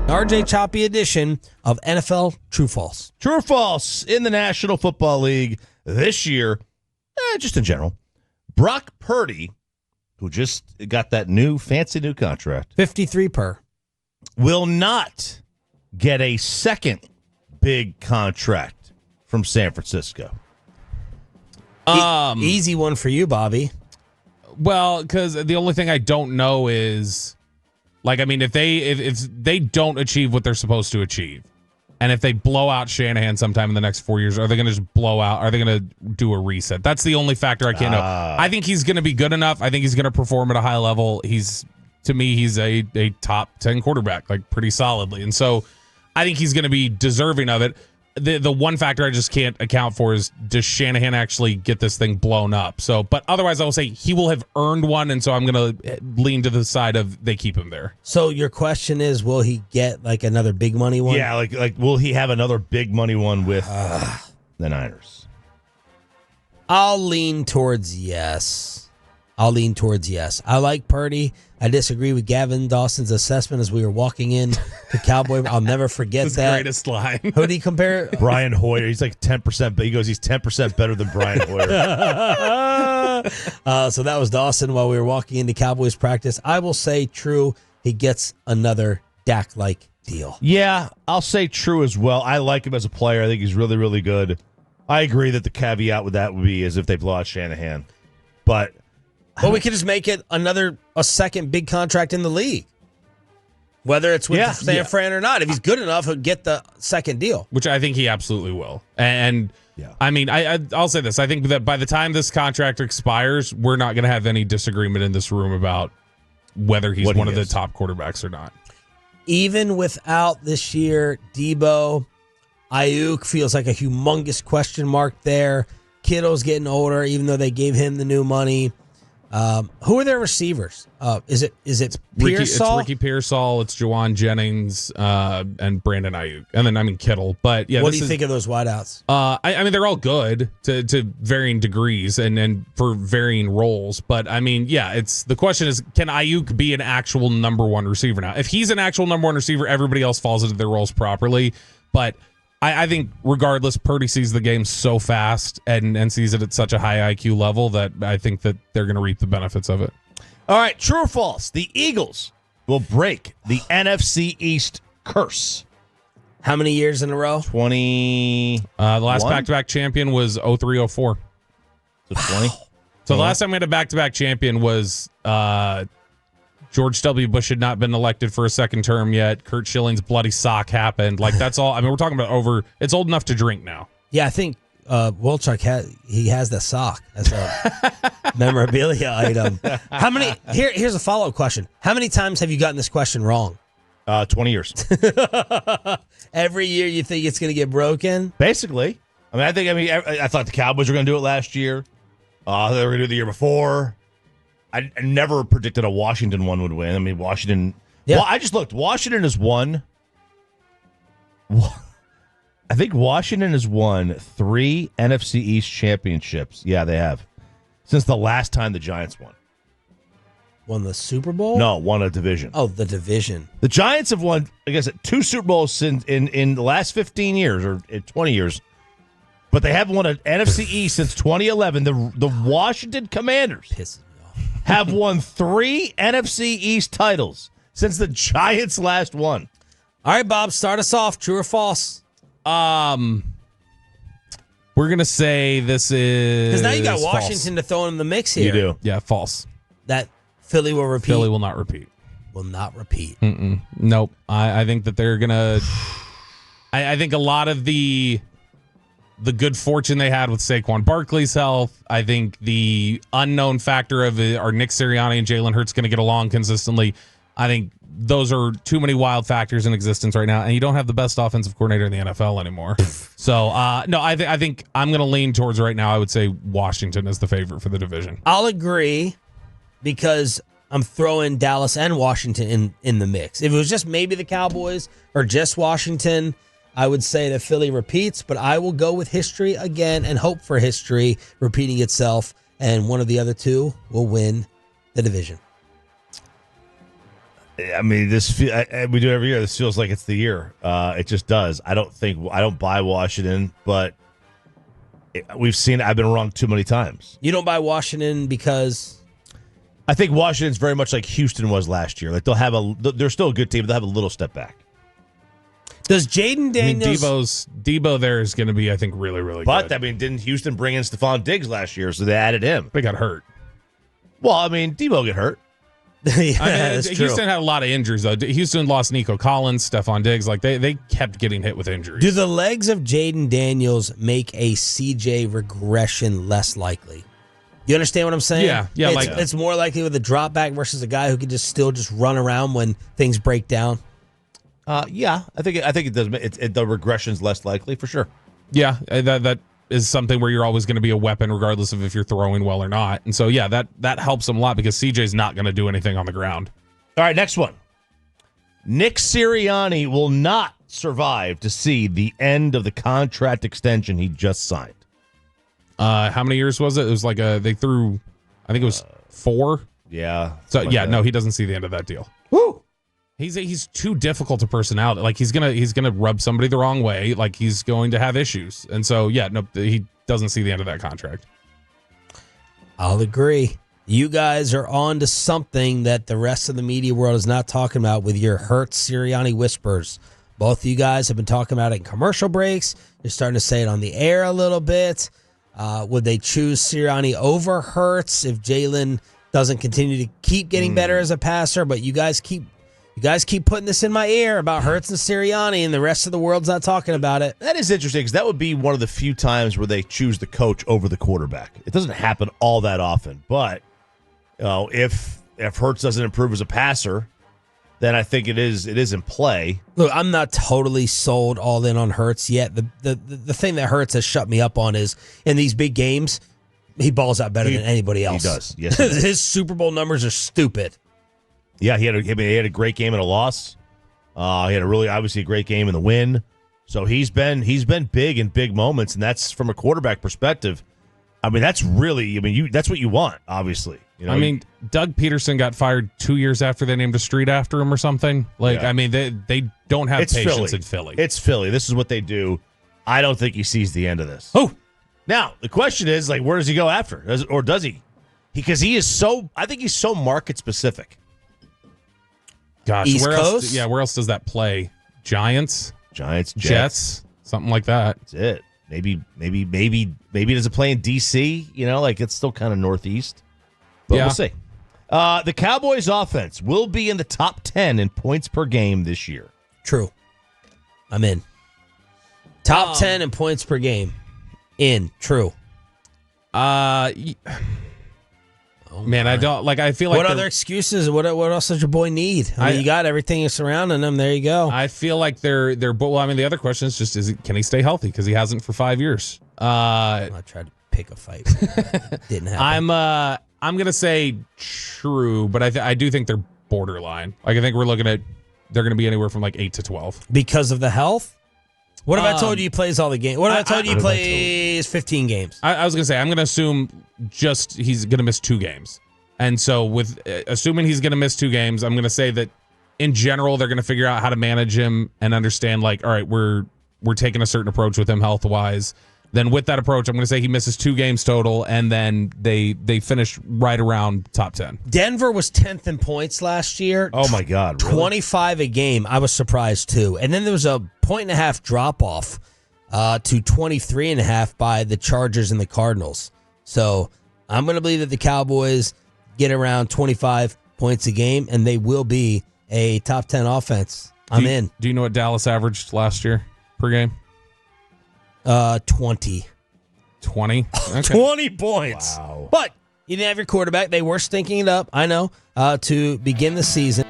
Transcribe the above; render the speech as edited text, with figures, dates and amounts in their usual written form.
RJ Choppy edition of NFL True False. True or false, in the National Football League this year, just in general, Brock Purdy, who just got that fancy new contract, 53 per, will not get a second big contract from San Francisco. Easy one for you, Bobby. Well, because the only thing I don't know is, if they don't achieve what they're supposed to achieve, and if they blow out Shanahan sometime in the next 4 years, are they going to just blow out? Are they going to do a reset? That's the only factor I can't know. I think he's going to be good enough. I think he's going to perform at a high level. To me, he's a top 10 quarterback, pretty solidly. And so I think he's going to be deserving of it. The one factor I just can't account for is, does Shanahan actually get this thing blown up? So, but otherwise, I will say he will have earned one, and so I'm going to lean to the side of they keep him there. So your question is, will he get another big money one? Yeah, will he have another big money one with the Niners? I'll lean towards yes. I like Purdy. I disagree with Gavin Dawson's assessment as we were walking in to Cowboy. I'll never forget His that. greatest line. Who did he compare? Brian Hoyer. He's 10%, but he goes, he's 10% better than Brian Hoyer. So that was Dawson while we were walking into Cowboys practice. I will say true. He gets another Dak-like deal. Yeah, I'll say true as well. I like him as a player. I think he's really, really good. I agree that the caveat with that would be as if they blow out Shanahan. But we could just make it a second big contract in the league. Whether it's with San Fran or not. If he's good enough, he'll get the second deal. Which I think he absolutely will. And I'll say this. I think that by the time this contract expires, we're not going to have any disagreement in this room about whether he's one of the top quarterbacks or not. Even without this year, Debo, Ayuk feels like a humongous question mark there. Kittle's getting older, even though they gave him the new money. Who are their receivers? Is it Pearsall? It's Ricky Pearsall, it's Juwan Jennings, and Brandon Ayuk. And then, Kittle. But yeah, what do you think of those wideouts? They're all good to varying degrees and for varying roles. But the question is, can Ayuk be an actual number one receiver now? If he's an actual number one receiver, everybody else falls into their roles properly. But I think regardless, Purdy sees the game so fast and sees it at such a high IQ level that I think that they're going to reap the benefits of it. All right, true or false? The Eagles will break the NFC East curse. How many years in a row? 20. The last back-to-back champion was 03-04. So 20? So the last time we had a back-to-back champion was George W. Bush had not been elected for a second term yet. Kurt Schilling's bloody sock happened. That's all. We're talking about it's old enough to drink now. Yeah, I think Wolchuk has the sock as a memorabilia item. How many? Here's a follow-up question. How many times have you gotten this question wrong? 20 years. Every year you think it's going to get broken? Basically. I thought the Cowboys were going to do it last year. They were going to do it the year before. I never predicted a Washington one would win. Washington. Yeah. Well, I just looked. Washington has won. I think Washington has won 3 NFC East championships. Yeah, they have. Since the last time the Giants won. Won the Super Bowl? No, won a division. Oh, the division. The Giants have won, 2 Super Bowls in the last 15 years or 20 years. But they haven't won an NFC East since 2011. The Washington Commanders pisses me off. have won 3 NFC East titles since the Giants last won. All right, Bob, start us off. True or false? We're going to say this is because now you got Washington false. to throw in the mix here. You do. Yeah, false. That Philly will repeat. Philly will not repeat. Will not repeat. Nope. I think that they're going to I think a lot of the good fortune they had with Saquon Barkley's health, I think the unknown factor of are Nick Sirianni and Jalen Hurts going to get along consistently. I think those are too many wild factors in existence right now, and you don't have the best offensive coordinator in the NFL anymore. So, no, I think I'm going to lean towards right now. I would say Washington is the favorite for the division. I'll agree because I'm throwing Dallas and Washington in the mix. If it was just maybe the Cowboys or just Washington, I would say that Philly repeats, but I will go with history again and hope for history repeating itself, and one of the other two will win the division. I mean, we do it every year. This feels like it's the year. It just does. I don't buy Washington, but we've seen. I've been wrong too many times. You don't buy Washington because I think Washington's very much like Houston was last year. Like they're still a good team, but they'll have a little step back. Does Jaden Daniels? Debo there is going to be, I think, really, really good. But I mean, didn't Houston bring in Stephon Diggs last year, so they added him? They got hurt. Well, I mean, Debo get hurt. Houston had a lot of injuries, though. Houston lost Nico Collins, Stephon Diggs. Like, they kept getting hit with injuries. Do the legs of Jaden Daniels make a CJ regression less likely? You understand what I'm saying? Yeah. It's more likely with a drop back versus a guy who can still run around when things break down. Yeah, I think it does. The regression's less likely for sure. Yeah, that is something where you're always going to be a weapon regardless of if you're throwing well or not. And so, yeah, that helps him a lot because CJ's not going to do anything on the ground. All right, next one. Nick Sirianni will not survive to see the end of the contract extension he just signed. How many years was it? It was like they threw, I think it was 4. Yeah. So, no, he doesn't see the end of that deal. Woo! He's too difficult a personality. Like he's gonna rub somebody the wrong way. Like he's going to have issues. And so he doesn't see the end of that contract. I'll agree. You guys are on to something that the rest of the media world is not talking about with your Hurts Sirianni whispers. Both of you guys have been talking about it in commercial breaks. You're starting to say it on the air a little bit. Would they choose Sirianni over Hurts if Jalen doesn't continue to keep getting better as a passer? But you guys keep putting this in my ear about Hurts and Sirianni, and the rest of the world's not talking about it. That is interesting because that would be one of the few times where they choose the coach over the quarterback. It doesn't happen all that often, but if Hurts doesn't improve as a passer, then I think it is in play. Look, I'm not totally sold all in on Hurts yet. The thing that Hurts has shut me up on is in these big games, he balls out better than anybody else. He does. Yes, he does. His Super Bowl numbers are stupid. Yeah, he had a great game in a loss. He had obviously a great game in the win. So he's been big in big moments, and that's from a quarterback perspective. I mean, that's what you want, obviously. Doug Peterson got fired 2 years after they named a street after him or something. They don't have patience in Philly. It's Philly. This is what they do. I don't think he sees the end of this. Oh, now the question is, where does he go after, or does he? Because he is so. I think he's so market specific. Gosh, East Coast? Where else does that play? Giants, Jets, something like that. That's it. Maybe does it play in DC? It's still kind of northeast. But we'll see. The Cowboys offense will be in the top 10 in points per game this year. True. I'm in. Top 10 in points per game. In. True. Man, I don't I feel like what other excuses? What else does your boy need? You got everything surrounding him. There you go. I feel like they're. Well, the other question is just can he stay healthy? Because he hasn't for 5 years. I tried to pick a fight. Didn't happen. I'm gonna say true, but I do think they're borderline. I think we're looking at they're gonna be anywhere from 8 to 12 because of the health. What if I told you he plays all the games? What if I told you he plays 15 games? I was going to say, I'm going to assume he's going to miss 2 games. And so with assuming he's going to miss 2 games, I'm going to say that in general, they're going to figure out how to manage him and understand all right, we're taking a certain approach with him health-wise. Then with that approach, I'm going to say he misses 2 games total, and then they finish right around top 10. Denver was 10th in points last year. Oh, my God. Really? 25 a game. I was surprised, too. And then there was a 1.5 drop-off to 23.5 by the Chargers and the Cardinals. So I'm going to believe that the Cowboys get around 25 points a game, and they will be a top 10 offense. I'm in. Do you know what Dallas averaged last year per game? 20. 20? Okay. 20 points. Wow. But you didn't have your quarterback. They were stinking it up, I know, to begin the season.